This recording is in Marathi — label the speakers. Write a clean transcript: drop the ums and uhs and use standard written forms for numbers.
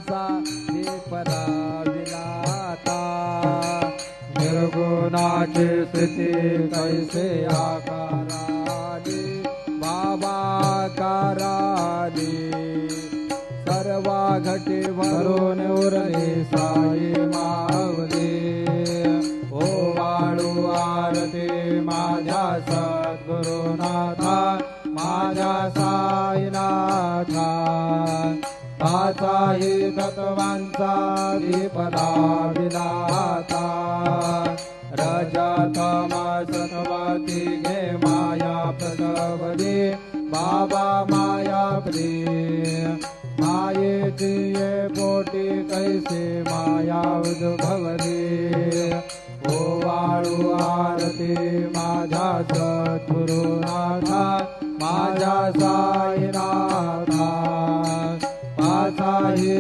Speaker 1: साधीपदा विलाता निर्गुणाची स्थिती कैसे आकाराली बाबाकाराली सर्वा घटी भरून उरली साई मावली ओ वाळू आरती माझ्या सद्गुरुनाथा माझ्या साईनाथा ताचाही तत्वांचा दीपदा विलाता रजतमसत्वती घे माया प्रसवली बाबा माया प्रिय मायेची ये पोटी कैसे माया उद्भवली ओ वाळू आरती माझ्या सद्गुरुनाथा माझ्या साईनाथा पाचाही